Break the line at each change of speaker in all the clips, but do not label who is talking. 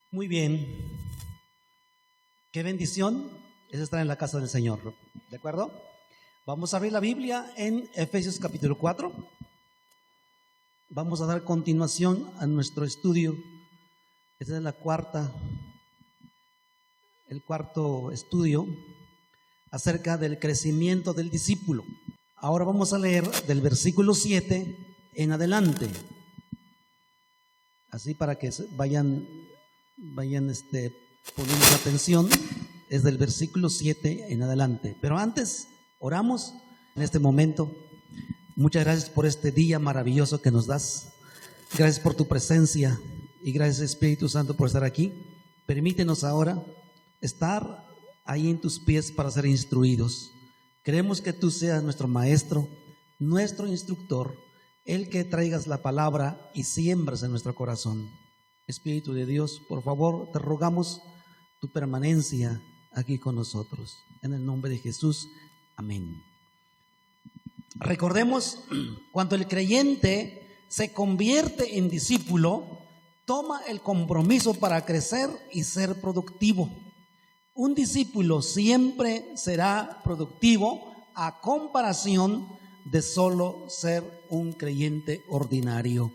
Muy bien. Qué bendición es estar en la casa del Señor. ¿De acuerdo? Vamos a abrir la Biblia en Efesios capítulo 4. Vamos a dar continuación a nuestro estudio. Esta es el cuarto estudio acerca del crecimiento del discípulo. Ahora vamos a leer del versículo 7 en adelante. Así para que vayan poniendo atención, es del versículo 7 en adelante. Pero antes, oramos en este momento. Muchas gracias por este día maravilloso que nos das. Gracias por tu presencia y gracias, Espíritu Santo, por estar aquí. Permítenos ahora estar ahí en tus pies para ser instruidos. Queremos que tú seas nuestro maestro, nuestro instructor, el que traigas la palabra y siembras en nuestro corazón. Espíritu de Dios, por favor, te rogamos tu permanencia aquí con nosotros. En el nombre de Jesús, amén. Recordemos, cuando el creyente se convierte en discípulo, toma el compromiso para crecer y ser productivo. Un discípulo siempre será productivo a comparación de solo ser un creyente ordinario.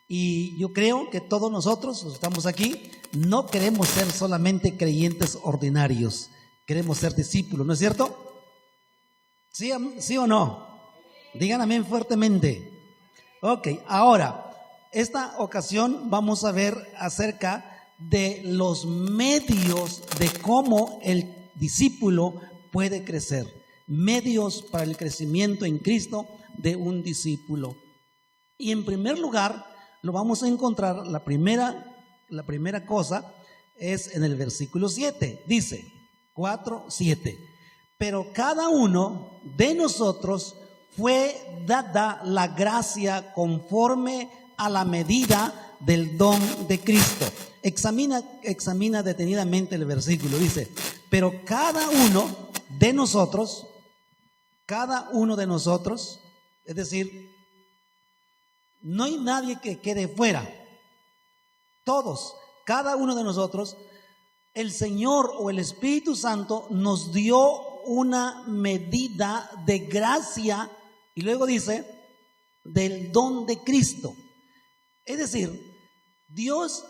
Y yo creo que todos nosotros, los que estamos aquí, no queremos ser solamente creyentes ordinarios, queremos ser discípulos, ¿no es cierto? ¿Sí o no? Digan amén fuertemente. Ok, ahora, esta ocasión vamos a ver acerca de los medios de cómo el discípulo puede crecer. Medios para el crecimiento en Cristo de un discípulo. Y en primer lugar, lo vamos a encontrar, la primera cosa es en el versículo 7. Dice, 4:7. Pero cada uno de nosotros fue dada la gracia conforme a la medida del don de Cristo. Examina detenidamente el versículo. Dice, pero cada uno de nosotros, es decir, no hay nadie que quede fuera. Todos, cada uno de nosotros, el Señor o el Espíritu Santo nos dio una medida de gracia y luego dice, del don de Cristo. Es decir, Dios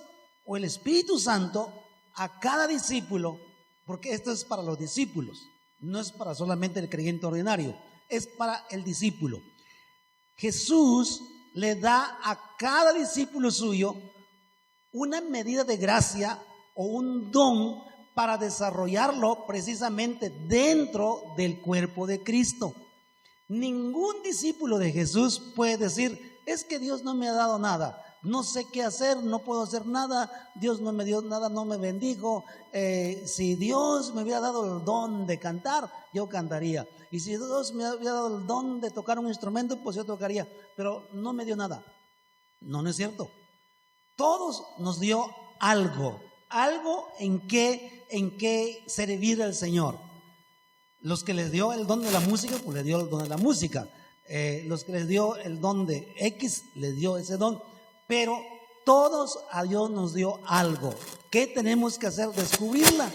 o el Espíritu Santo a cada discípulo, porque esto es para los discípulos, no es para solamente el creyente ordinario, es para el discípulo. Jesús le da a cada discípulo suyo una medida de gracia o un don para desarrollarlo precisamente dentro del cuerpo de Cristo. Ningún discípulo de Jesús puede decir, es que Dios no me ha dado nada, no sé qué hacer, no puedo hacer nada, Dios no me dio nada, no me bendijo. Si Dios me hubiera dado el don de cantar, yo cantaría. Y si Dios me hubiera dado el don de tocar un instrumento, pues yo tocaría. Pero no me dio nada. No es cierto. Todos nos dio algo en que servir al Señor. Los que les dio el don de la música, pues les dio el don de la música. Los que les dio el don de X, les dio ese don. Pero todos a Dios nos dio algo. ¿Qué tenemos que hacer? Descubrirla.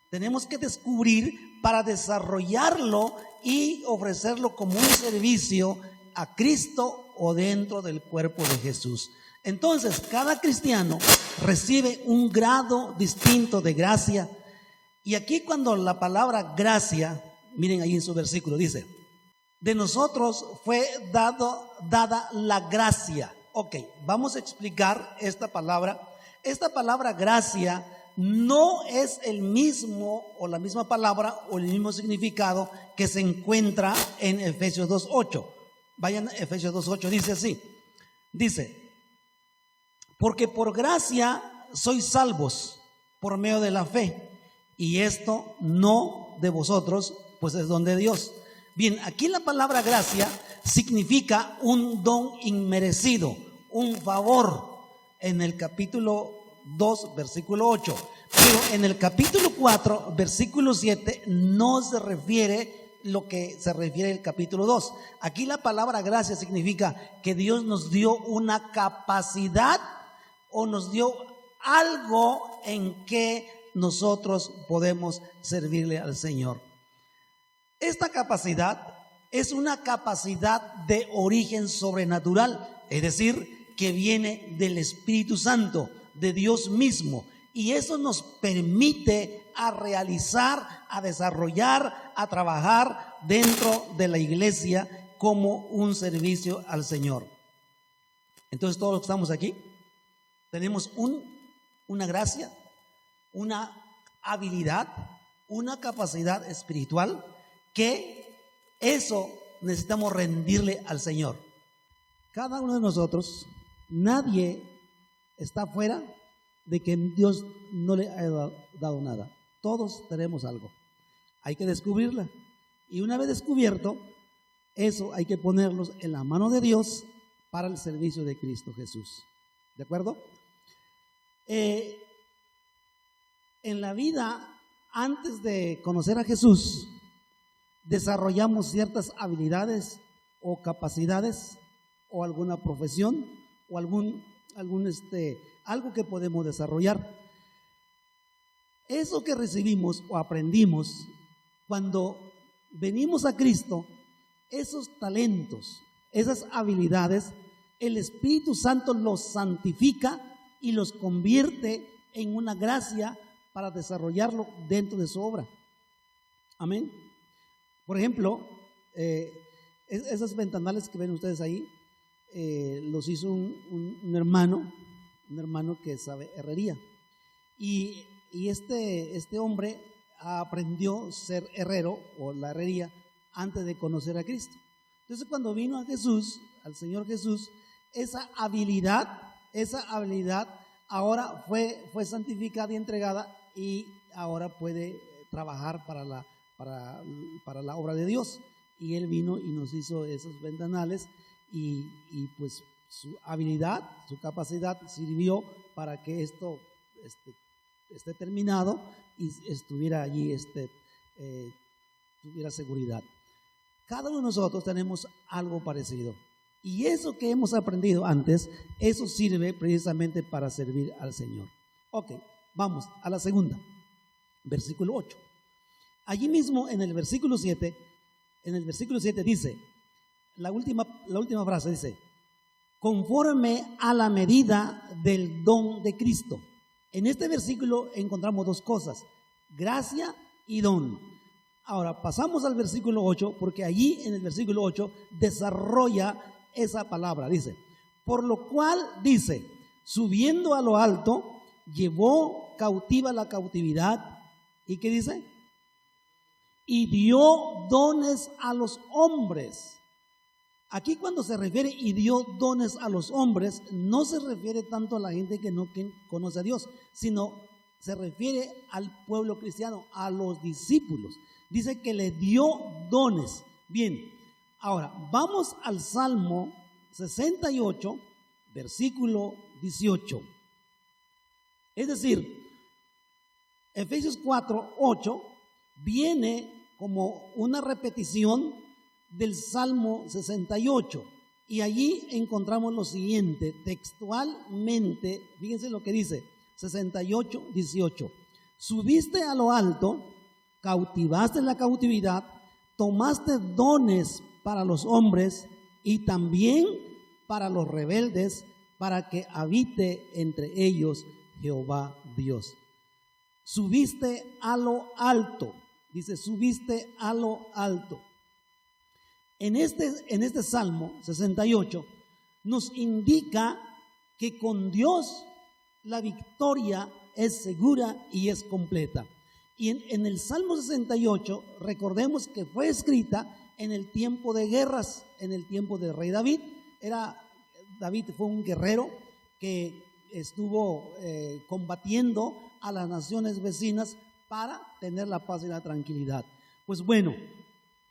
Tenemos que descubrir para desarrollarlo y ofrecerlo como un servicio a Cristo o dentro del cuerpo de Jesús. Entonces, cada cristiano recibe un grado distinto de gracia. Y aquí cuando la palabra gracia, miren ahí en su versículo, dice, de nosotros fue dada la gracia. Ok, vamos a explicar esta palabra. Esta palabra gracia no es el mismo o la misma palabra o el mismo significado que se encuentra en Efesios 2:8. Vayan a Efesios 2:8, dice así. Dice, porque por gracia sois salvos por medio de la fe, y esto no de vosotros, pues es don de Dios. Bien, aquí la palabra gracia significa un don inmerecido, un favor, en el capítulo 2, versículo 8. Pero en el capítulo 4, versículo 7, no se refiere lo que se refiere el capítulo 2. Aquí la palabra gracia significa que Dios nos dio una capacidad o nos dio algo en que nosotros podemos servirle al Señor. Esta capacidad es una capacidad de origen sobrenatural, es decir, que viene del Espíritu Santo, de Dios mismo, y eso nos permite a realizar, a desarrollar, a trabajar dentro de la iglesia como un servicio al Señor. Entonces, todos los que estamos aquí tenemos una gracia, una habilidad, una capacidad espiritual que eso necesitamos rendirle al Señor. Cada uno de nosotros, nadie está fuera de que Dios no le haya dado nada. Todos tenemos algo. Hay que descubrirla. Y una vez descubierto, eso hay que ponerlos en la mano de Dios para el servicio de Cristo Jesús. ¿De acuerdo? En la vida, antes de conocer a Jesús, desarrollamos ciertas habilidades o capacidades o alguna profesión o algo que podemos desarrollar. Eso que recibimos o aprendimos cuando venimos a Cristo, esos talentos, esas habilidades, el Espíritu Santo los santifica y los convierte en una gracia para desarrollarlo dentro de su obra. Amén. Por ejemplo, esos ventanales que ven ustedes ahí, los hizo un hermano que sabe herrería. Y este hombre aprendió a ser herrero o la herrería antes de conocer a Cristo. Entonces, cuando vino a Jesús, al Señor Jesús, esa habilidad ahora fue santificada y entregada, y ahora puede trabajar para la obra de Dios. Y él vino y nos hizo esos ventanales, y pues su habilidad, su capacidad sirvió para que esto esté terminado y estuviera allí, tuviera seguridad. Cada uno de nosotros tenemos algo parecido, y eso que hemos aprendido antes, eso sirve precisamente para servir al Señor. Ok, vamos a la segunda, versículo 8. Allí mismo en el versículo 7 dice, la última frase dice, conforme a la medida del don de Cristo. En este versículo encontramos dos cosas, gracia y don. Ahora pasamos al versículo 8, porque allí en el versículo 8 desarrolla esa palabra. Dice, por lo cual dice, subiendo a lo alto, llevó cautiva la cautividad. ¿Y qué dice? Y dio dones a los hombres. Aquí cuando se refiere y dio dones a los hombres, no se refiere tanto a la gente que no conoce a Dios, sino se refiere al pueblo cristiano, a los discípulos. Dice que le dio dones. Bien, ahora vamos al Salmo 68, versículo 18. Es decir, Efesios 4, 8 viene como una repetición del Salmo 68, y allí encontramos lo siguiente textualmente. Fíjense lo que dice 68, 18. Subiste a lo alto, cautivaste la cautividad, tomaste dones para los hombres y también para los rebeldes, para que habite entre ellos Jehová Dios. Subiste a lo alto, dice, subiste a lo alto. En este Salmo 68 nos indica que con Dios la victoria es segura y es completa. Y en el Salmo 68, recordemos que fue escrita en el tiempo de guerras, en el tiempo del rey David. David fue un guerrero que estuvo combatiendo a las naciones vecinas para tener la paz y la tranquilidad. Pues bueno,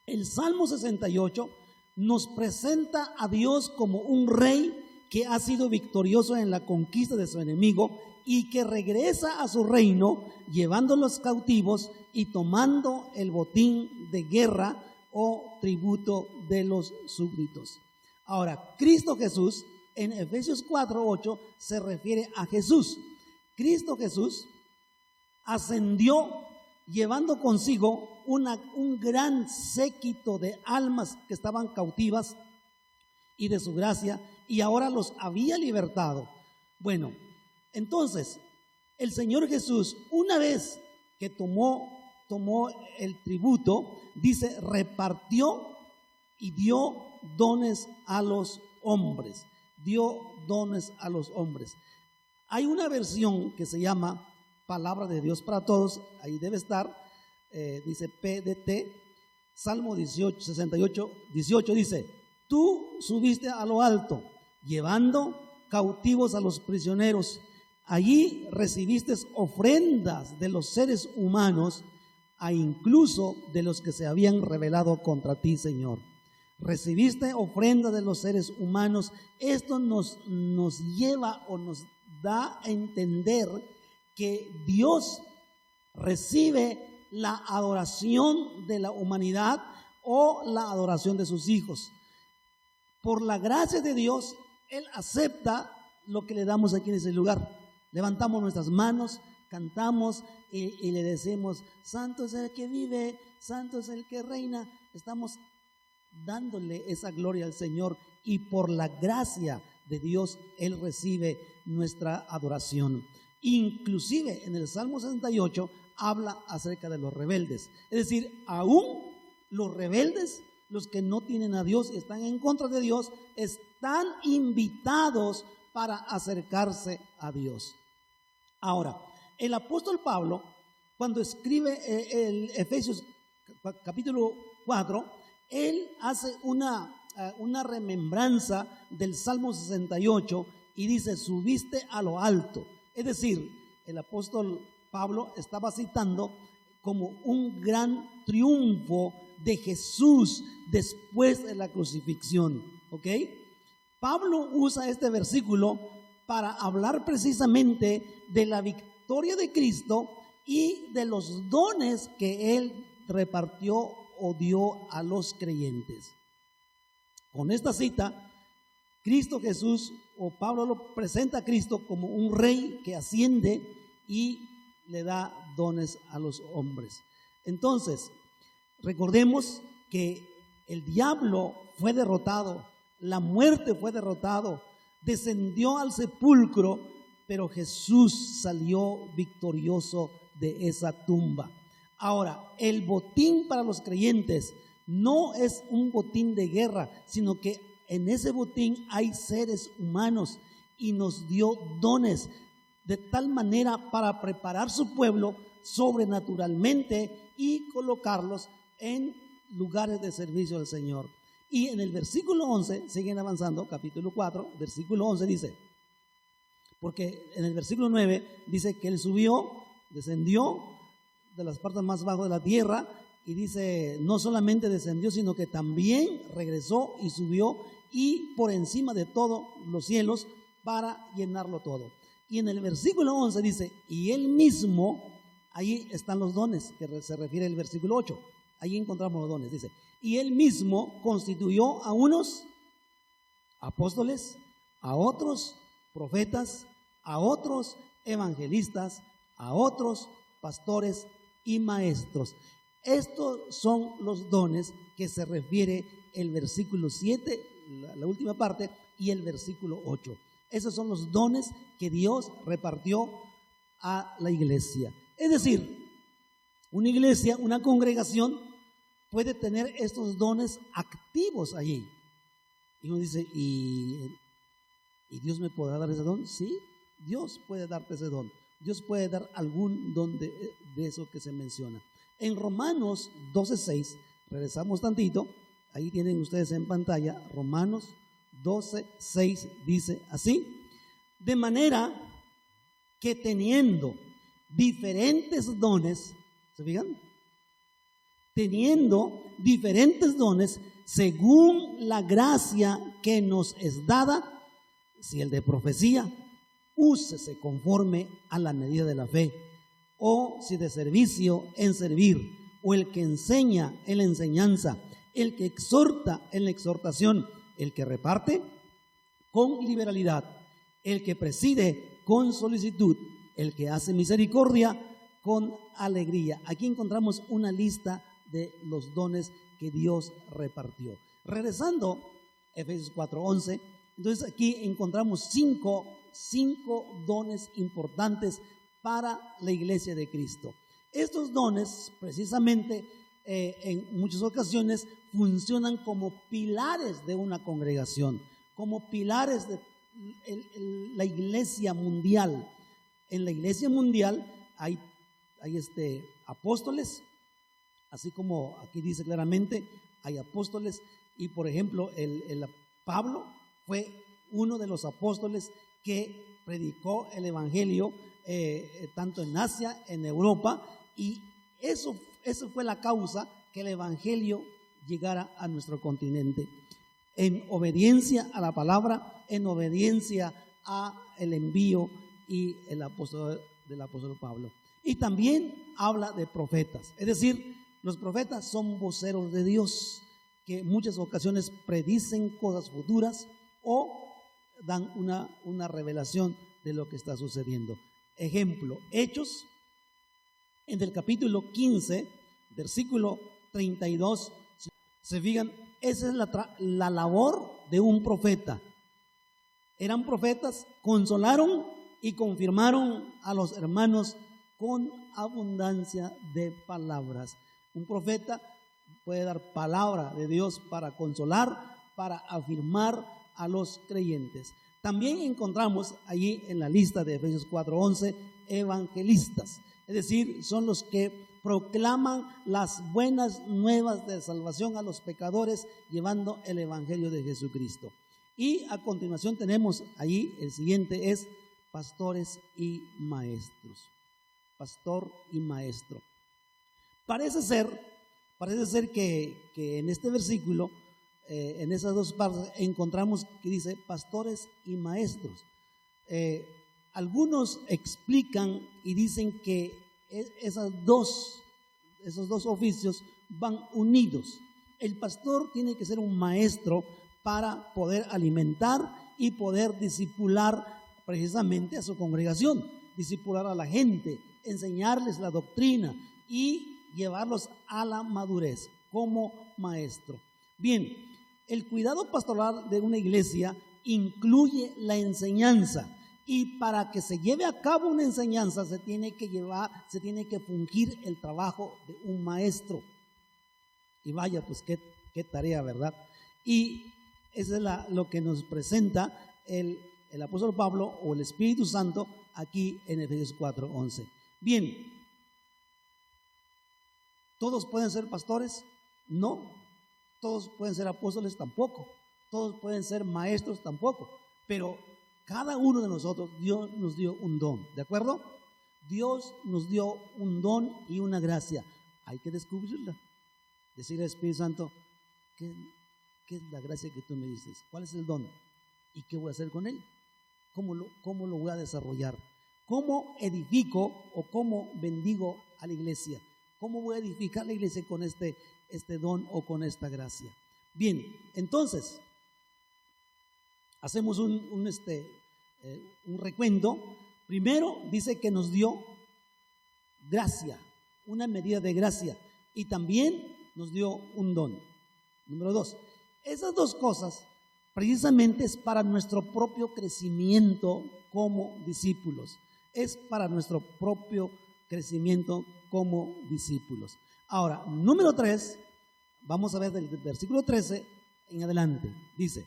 el Salmo 68 nos presenta a Dios como un rey que ha sido victorioso en la conquista de su enemigo y que regresa a su reino llevando los cautivos y tomando el botín de guerra o tributo de los súbditos. Ahora, Cristo Jesús en Efesios 4:8 se refiere a Jesús, Cristo Jesús ascendió llevando consigo un gran séquito de almas que estaban cautivas y de su gracia, y ahora los había libertado. Bueno, entonces el Señor Jesús, una vez que tomó el tributo, dice, repartió y dio dones a los hombres. Dio dones a los hombres. Hay una versión que se llama Palabra de Dios para Todos, ahí debe estar, dice PDT, Salmo 18, 68, 18, dice: tú subiste a lo alto, llevando cautivos a los prisioneros. Allí recibiste ofrendas de los seres humanos, e incluso de los que se habían rebelado contra ti, Señor. Recibiste ofrenda de los seres humanos. Esto nos lleva o nos da a entender que Dios recibe la adoración de la humanidad o la adoración de sus hijos. Por la gracia de Dios, Él acepta lo que le damos aquí en ese lugar. Levantamos nuestras manos, cantamos y le decimos: santo es el que vive, santo es el que reina. Estamos dándole esa gloria al Señor, y por la gracia de Dios Él recibe nuestra adoración. Inclusive en el Salmo 68 habla acerca de los rebeldes, es decir, aún los rebeldes, los que no tienen a Dios y están en contra de Dios, están invitados para acercarse a Dios. Ahora, el apóstol Pablo, cuando escribe el Efesios capítulo 4, él hace una remembranza del Salmo 68 y dice: subiste a lo alto. Es decir, el apóstol Pablo estaba citando como un gran triunfo de Jesús después de la crucifixión. ¿Ok? Pablo usa este versículo para hablar precisamente de la victoria de Cristo y de los dones que Él repartió o dio a los creyentes. Con esta cita, Cristo Jesús, o Pablo lo presenta a Cristo como un rey que asciende y le da dones a los hombres. Entonces, recordemos que el diablo fue derrotado, la muerte fue derrotado, descendió al sepulcro, pero Jesús salió victorioso de esa tumba. Ahora, el botín para los creyentes no es un botín de guerra, sino que en ese botín hay seres humanos, y nos dio dones de tal manera para preparar su pueblo sobrenaturalmente y colocarlos en lugares de servicio al Señor. Y en el versículo 11, siguen avanzando, capítulo 4, versículo 11 dice, porque en el versículo 9 dice que Él subió, descendió de las partes más bajas de la tierra, y dice, no solamente descendió, sino que también regresó y subió y por encima de todos los cielos para llenarlo todo. Y en el versículo 11 dice, y Él mismo, ahí están los dones, que se refiere al versículo 8, ahí encontramos los dones, dice, y Él mismo constituyó a unos apóstoles, a otros profetas, a otros evangelistas, a otros pastores y maestros. Estos son los dones que se refiere el versículo 7, la última parte, y el versículo 8. Esos son los dones que Dios repartió a la iglesia. Es decir, una iglesia, una congregación puede tener estos dones activos allí. Y uno dice, ¿y Dios me podrá dar ese don? Sí, Dios puede darte ese don. Dios puede dar algún don de eso que se menciona. En Romanos 12:6, regresamos tantito, ahí tienen ustedes en pantalla, Romanos 12:6 dice así: de manera que teniendo diferentes dones, ¿se fijan? Teniendo diferentes dones según la gracia que nos es dada, si el de profecía, úsese conforme a la medida de la fe, o si de servicio, en servir, o el que enseña en la enseñanza, el que exhorta en la exhortación, el que reparte con liberalidad, el que preside con solicitud. el que hace misericordia con alegría. Aquí encontramos una lista de los dones que Dios repartió. Regresando a Efesios 4:11, entonces aquí encontramos cinco dones importantes para la iglesia de Cristo. Estos dones, precisamente, en muchas ocasiones funcionan como pilares de una congregación, como pilares de la iglesia mundial. En la iglesia mundial hay apóstoles, así como aquí dice claramente, hay apóstoles, y por ejemplo, el Pablo fue uno de los apóstoles que predicó el evangelio tanto en Asia, en Europa, y eso fue la causa que el evangelio llegara a nuestro continente, en obediencia a la palabra, en obediencia a el envío y el apóstol del apóstol Pablo. Y también habla de profetas, es decir, los profetas son voceros de Dios, que en muchas ocasiones predicen cosas futuras o dan una revelación de lo que está sucediendo. Ejemplo, Hechos, en el capítulo 15, versículo 32, se fijan, esa es la labor de un profeta. Eran profetas, consolaron y confirmaron a los hermanos con abundancia de palabras. Un profeta puede dar palabra de Dios para consolar, para afirmar a los creyentes. También encontramos allí en la lista de Efesios 4:11 evangelistas, es decir, son los que proclaman las buenas nuevas de salvación a los pecadores, llevando el evangelio de Jesucristo. Y a continuación tenemos allí, el siguiente es pastores y maestros. Pastor y maestro. Parece ser que en este versículo, en esas dos partes, encontramos que dice pastores y maestros. Algunos explican y dicen que esos dos oficios van unidos. El pastor tiene que ser un maestro para poder alimentar y poder discipular precisamente a su congregación, discipular a la gente, enseñarles la doctrina y llevarlos a la madurez como maestro. Bien, el cuidado pastoral de una iglesia incluye la enseñanza, y para que se lleve a cabo una enseñanza se tiene que fungir el trabajo de un maestro. Y vaya, pues qué tarea, ¿verdad? Y eso es lo que nos presenta el apóstol Pablo o el Espíritu Santo aquí en Efesios 4:11. Bien, ¿todos pueden ser pastores? No. ¿Todos pueden ser apóstoles? Tampoco. ¿Todos pueden ser maestros? Tampoco. Pero cada uno de nosotros, Dios nos dio un don, ¿de acuerdo? Dios nos dio un don y una gracia. Hay que descubrirla. Decirle al Espíritu Santo, ¿qué es la gracia que tú me dices? ¿Cuál es el don? ¿Y qué voy a hacer con él? ¿Cómo lo voy a desarrollar? ¿Cómo edifico o cómo bendigo a la iglesia? ¿Cómo voy a edificar la iglesia con este don o con esta gracia? Bien, entonces, hacemos un recuento. Primero dice que nos dio gracia, una medida de gracia, y también nos dio un don. Número 2, esas dos cosas precisamente es para nuestro propio crecimiento como discípulos. Es para nuestro propio crecimiento como discípulos. Ahora, número 3, vamos a ver del versículo 13 en adelante. Dice,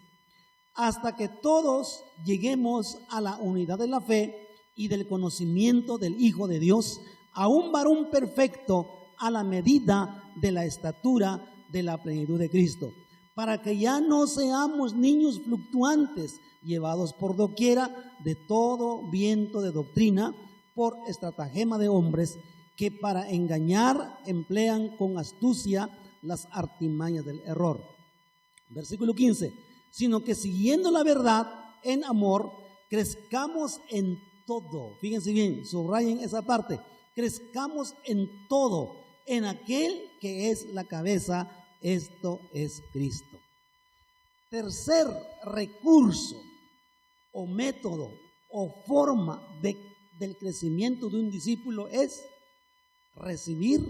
hasta que todos lleguemos a la unidad de la fe y del conocimiento del Hijo de Dios, a un varón perfecto, a la medida de la estatura de la plenitud de Cristo, para que ya no seamos niños fluctuantes, llevados por doquiera de todo viento de doctrina, por estratagema de hombres que para engañar emplean con astucia las artimañas del error. Versículo 15, sino que siguiendo la verdad en amor, crezcamos en todo. Fíjense bien, subrayen esa parte. Crezcamos en todo, en aquel que es la cabeza, esto es Cristo. Tercer recurso o método o forma de del crecimiento de un discípulo es recibir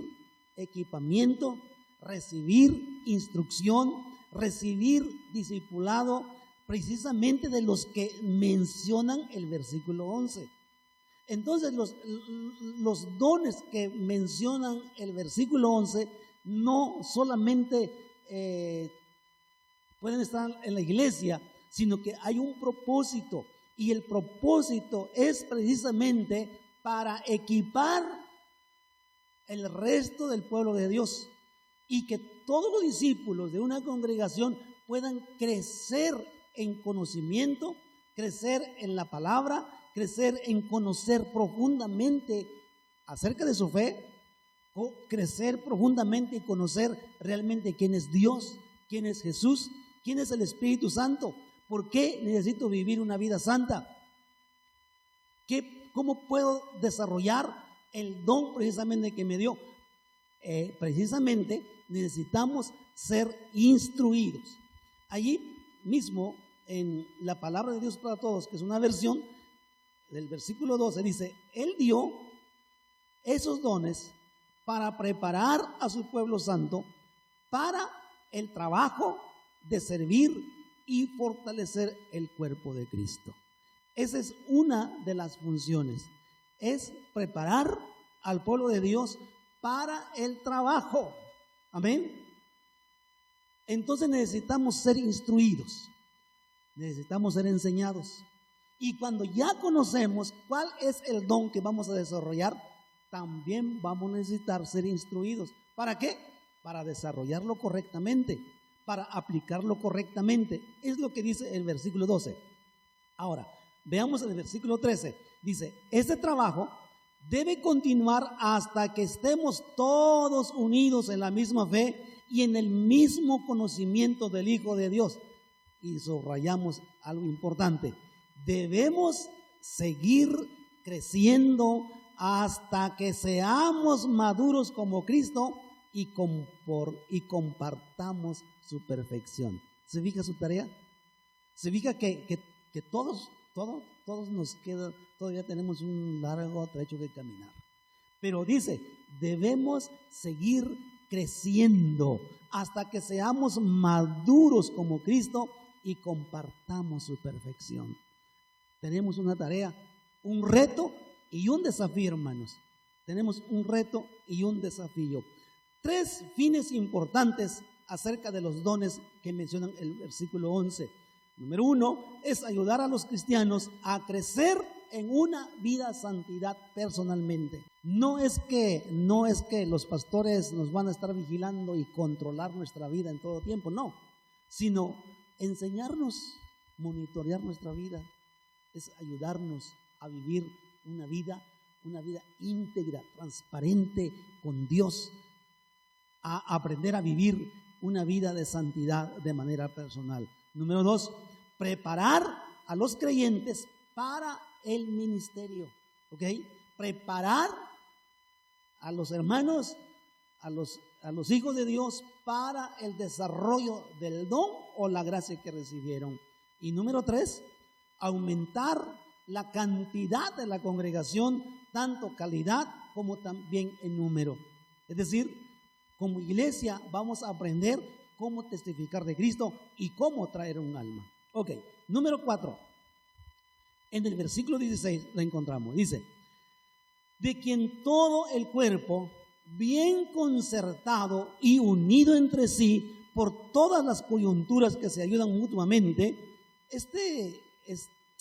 equipamiento, recibir instrucción, recibir discipulado, precisamente de los que mencionan el versículo 11. Entonces los dones que mencionan el versículo 11 no solamente pueden estar en la iglesia, sino que hay un propósito, y el propósito es precisamente para equipar el resto del pueblo de Dios, y que todos los discípulos de una congregación puedan crecer en conocimiento, crecer en la palabra, crecer en conocer profundamente acerca de su fe, crecer profundamente y conocer realmente quién es Dios, quién es Jesús, quién es el Espíritu Santo. ¿Por qué necesito vivir una vida santa? ¿Cómo puedo desarrollar el don precisamente que me dio? Precisamente necesitamos ser instruidos. Allí mismo en la palabra de Dios para todos, que es una versión del versículo 12, dice: Él dio esos dones para preparar a su pueblo santo para el trabajo de servir y fortalecer el cuerpo de Cristo. Esa es una de las funciones, es preparar al pueblo de Dios para el trabajo. Amén. Entonces necesitamos ser instruidos, necesitamos ser enseñados. Y cuando ya conocemos cuál es el don que vamos a desarrollar, también vamos a necesitar ser instruidos. ¿Para qué? Para desarrollarlo correctamente, para aplicarlo correctamente. Es lo que dice el versículo 12. Ahora, veamos el versículo 13. Dice: este trabajo debe continuar hasta que estemos todos unidos en la misma fe y en el mismo conocimiento del Hijo de Dios. Y subrayamos algo importante: debemos seguir creciendo hasta que seamos maduros como Cristo y compartamos su perfección. ¿Se fija su tarea? ¿Se fija que todos nos queda, todavía tenemos un largo trecho que caminar? Pero dice, debemos seguir creciendo hasta que seamos maduros como Cristo y compartamos su perfección. Tenemos una tarea, un reto y un desafío, hermanos. Tenemos un reto y un desafío. 3 fines importantes acerca de los dones que mencionan el versículo 11. Número 1 es ayudar a los cristianos a crecer en una vida de santidad personalmente. No es que los pastores nos van a estar vigilando y controlar nuestra vida en todo tiempo, no, sino enseñarnos, monitorear nuestra vida, es ayudarnos a vivir una vida íntegra, transparente con Dios, a aprender a vivir una vida de santidad de manera personal. Número 2, preparar a los creyentes para el ministerio, ¿ok? Preparar a los hermanos, a los hijos de Dios para el desarrollo del don o la gracia que recibieron. Y número 3, aumentar la cantidad de la congregación, tanto calidad como también en número. Es decir, como iglesia vamos a aprender cómo testificar de Cristo y cómo traer un alma. Ok, número 4. En el versículo 16 la encontramos. Dice: de quien todo el cuerpo, bien concertado y unido entre sí por todas las coyunturas que se ayudan mutuamente.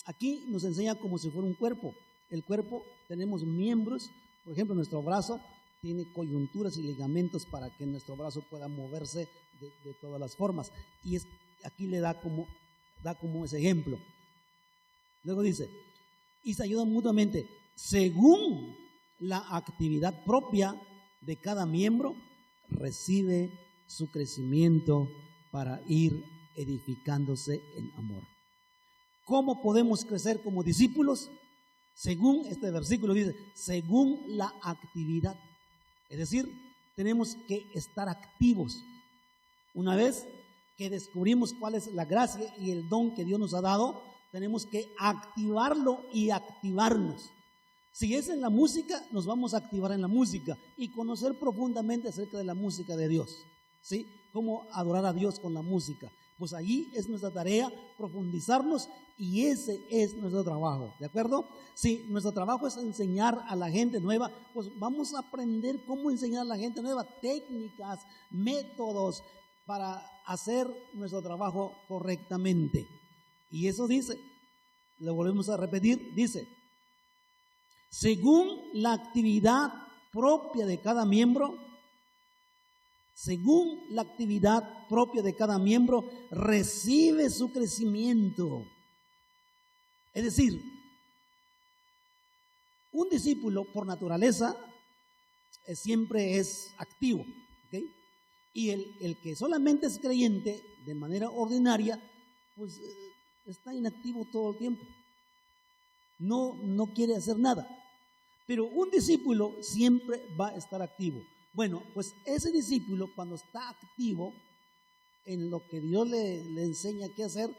Aquí nos enseña como si fuera un cuerpo. El cuerpo, tenemos miembros, por ejemplo, nuestro brazo tiene coyunturas y ligamentos para que nuestro brazo pueda moverse de todas las formas. Y aquí le da como ese ejemplo. Luego dice: y se ayudan mutuamente según la actividad propia de cada miembro, recibe su crecimiento para ir edificándose en amor. ¿Cómo podemos crecer como discípulos? Según este versículo dice, según la actividad. Es decir, tenemos que estar activos. Una vez que descubrimos cuál es la gracia y el don que Dios nos ha dado, tenemos que activarlo y activarnos. Si es en la música, nos vamos a activar en la música y conocer profundamente acerca de la música de Dios, ¿sí? Cómo adorar a Dios con la música. Pues allí es nuestra tarea profundizarnos y ese es nuestro trabajo, ¿de acuerdo? Si nuestro trabajo es enseñar a la gente nueva, pues vamos a aprender cómo enseñar a la gente nueva, técnicas, métodos para hacer nuestro trabajo correctamente. Y eso dice, lo volvemos a repetir, dice, según la actividad propia de cada miembro, según la actividad propia de cada miembro, recibe su crecimiento. Es decir, un discípulo por naturaleza siempre es activo, ¿ok? Y el que solamente es creyente de manera ordinaria, pues está inactivo todo el tiempo. No quiere hacer nada. Pero un discípulo siempre va a estar activo. Bueno, pues ese discípulo cuando está activo en lo que Dios le enseña qué hacer,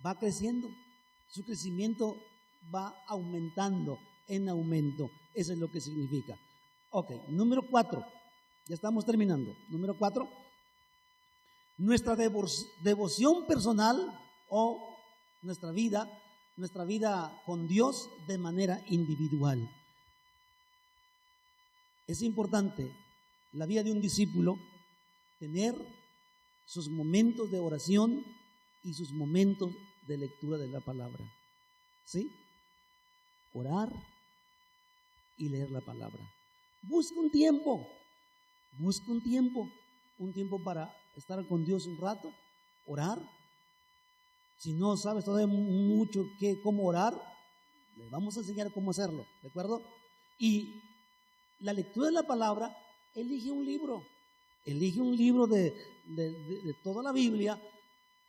va creciendo. Su crecimiento va aumentando en aumento. Eso es lo que significa. Ok, número 4. Ya estamos terminando. Número 4. Nuestra devoción personal o nuestra vida con Dios de manera individual. Es importante la vida de un discípulo tener sus momentos de oración y sus momentos de lectura de la palabra. ¿Sí? Orar y leer la palabra. Busca un tiempo para estar con Dios un rato, orar. Si no sabes todavía mucho cómo orar, le vamos a enseñar cómo hacerlo, ¿de acuerdo? Y la lectura de la palabra, elige un libro de toda la Biblia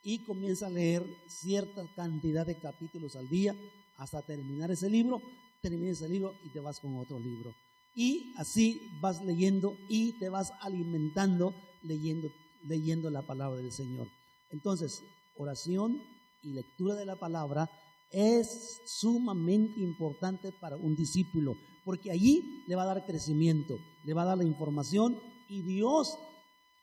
y comienza a leer cierta cantidad de capítulos al día hasta terminar ese libro, termina ese libro y te vas con otro libro. Y así vas leyendo y te vas alimentando leyendo la palabra del Señor. Entonces, oración y lectura de la palabra es sumamente importante para un discípulo, porque allí le va a dar crecimiento, le va a dar la información y Dios,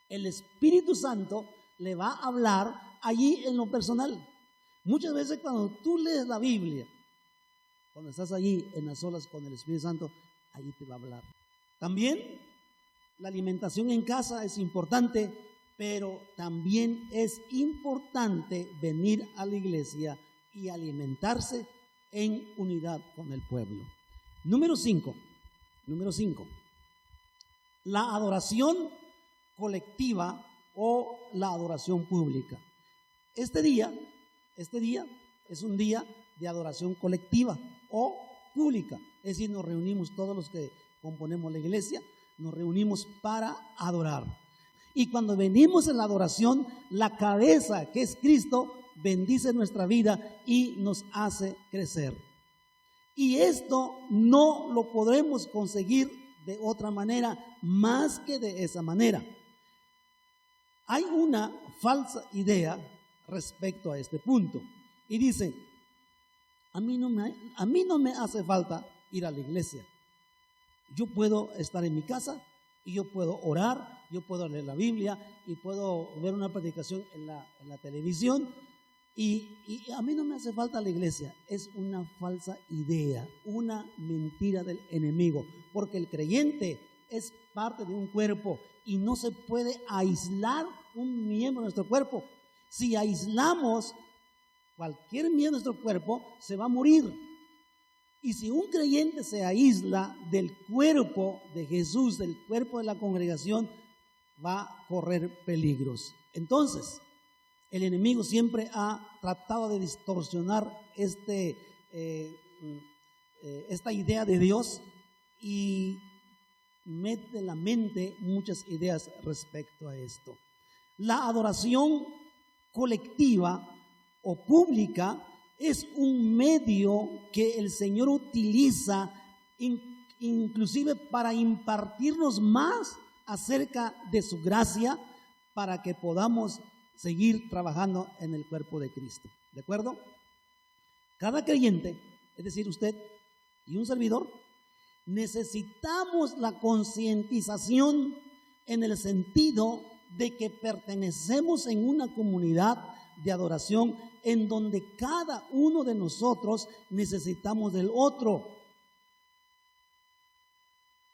el Espíritu Santo, le va a hablar allí en lo personal. Muchas veces cuando tú lees la Biblia, cuando estás allí en las olas con el Espíritu Santo, allí te va a hablar. También la alimentación en casa es importante, pero también es importante venir a la iglesia y alimentarse en unidad con el pueblo. Número 5. La adoración colectiva o la adoración pública. Este día es un día de adoración colectiva o pública. Es decir, nos reunimos todos los que componemos la iglesia, nos reunimos para adorar. Y cuando venimos en la adoración, la cabeza, que es Cristo, bendice nuestra vida y nos hace crecer. Y esto no lo podremos conseguir de otra manera más que de esa manera. Hay una falsa idea respecto a este punto. Y dice, a mí no me hace falta ir a la iglesia. Yo puedo estar en mi casa y yo puedo orar, yo puedo leer la Biblia y puedo ver una predicación en la televisión y a mí no me hace falta la iglesia. Es una falsa idea, una mentira del enemigo, porque el creyente es parte de un cuerpo y no se puede aislar un miembro de nuestro cuerpo. Si aislamos cualquier miembro de nuestro cuerpo, se va a morir. Y si un creyente se aísla del cuerpo de Jesús, del cuerpo de la congregación, va a correr peligros. Entonces, el enemigo siempre ha tratado de distorsionar esta idea de Dios y mete en la mente muchas ideas respecto a esto. La adoración colectiva o pública es un medio que el Señor utiliza inclusive para impartirnos más acerca de su gracia para que podamos seguir trabajando en el cuerpo de Cristo. ¿De acuerdo? Cada creyente, es decir, usted y un servidor, necesitamos la concientización en el sentido de que pertenecemos en una comunidad de adoración en donde cada uno de nosotros necesitamos del otro.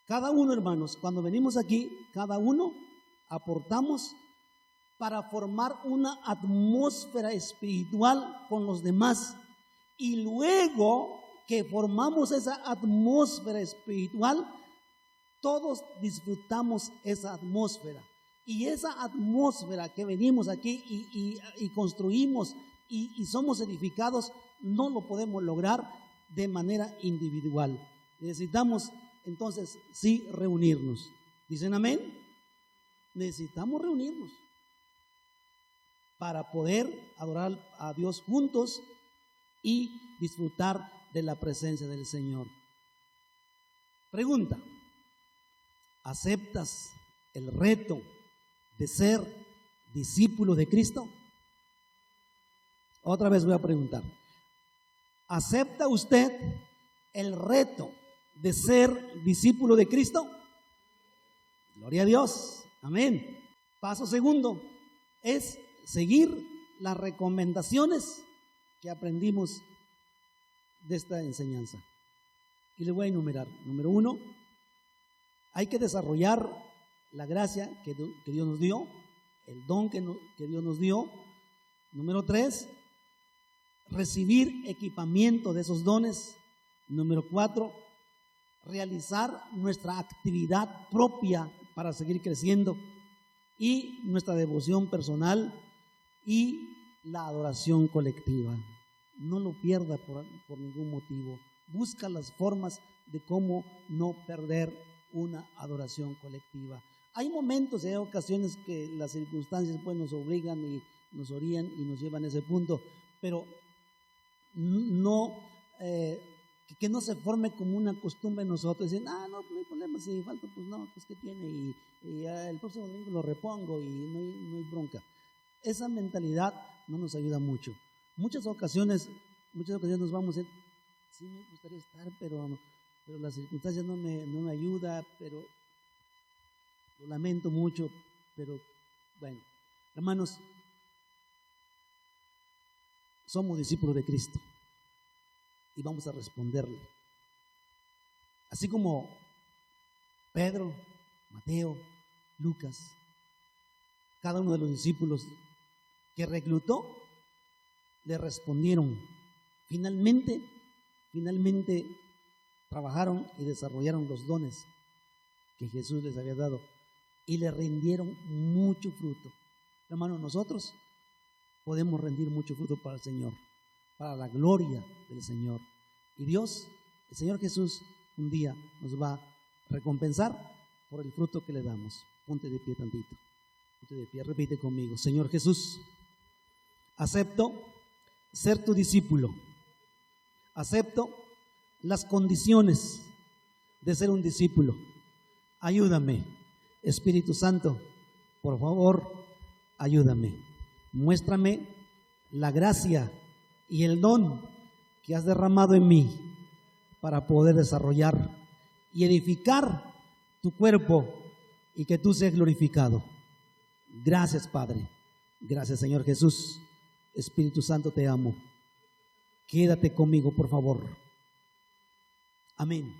Cada uno, hermanos, cuando venimos aquí, cada uno aportamos para formar una atmósfera espiritual con los demás. Y luego que formamos esa atmósfera espiritual, todos disfrutamos esa atmósfera. Y esa atmósfera que venimos aquí y construimos y somos edificados, no lo podemos lograr de manera individual. Necesitamos entonces sí reunirnos. ¿Dicen amén? Necesitamos reunirnos para poder adorar a Dios juntos y disfrutar de la presencia del Señor. Pregunta: ¿aceptas el reto de ser discípulo de Cristo? Otra vez voy a preguntar: ¿acepta usted el reto de ser discípulo de Cristo? Gloria a Dios, amén. Paso segundo es seguir las recomendaciones que aprendimos de esta enseñanza. Y le voy a enumerar. Número 1, hay que desarrollar la gracia que Dios nos dio, el don que Dios nos dio. Número 3, recibir equipamiento de esos dones. Número 4, realizar nuestra actividad propia para seguir creciendo, y nuestra devoción personal y la adoración colectiva. No lo pierda por ningún motivo. Busca las formas de cómo no perder una adoración colectiva. Hay momentos y hay ocasiones que las circunstancias pues nos obligan y nos orillan y nos llevan a ese punto, pero no que no se forme como una costumbre en nosotros, decir, no hay problema, si falta, pues no, pues que tiene, y el próximo domingo lo repongo y no hay bronca. Esa mentalidad no nos ayuda mucho. Muchas ocasiones nos vamos a decir, sí me gustaría estar, pero las circunstancias no me ayudan, pero lo lamento mucho, pero bueno, hermanos, somos discípulos de Cristo y vamos a responderle. Así como Pedro, Mateo, Lucas, cada uno de los discípulos que reclutó, le respondieron. Finalmente trabajaron y desarrollaron los dones que Jesús les había dado y le rindieron mucho fruto. Hermanos, nosotros podemos rendir mucho fruto para el Señor, para la gloria del Señor. Y Dios, el Señor Jesús, un día nos va a recompensar por el fruto que le damos. Ponte de pie tantito. Ponte de pie, repite conmigo. Señor Jesús, acepto ser tu discípulo. Acepto las condiciones de ser un discípulo. Ayúdame, Espíritu Santo, por favor, ayúdame. Muéstrame la gracia y el don que has derramado en mí para poder desarrollar y edificar tu cuerpo y que tú seas glorificado. Gracias, Padre. Gracias, Señor Jesús. Espíritu Santo, te amo. Quédate conmigo, por favor. Amén.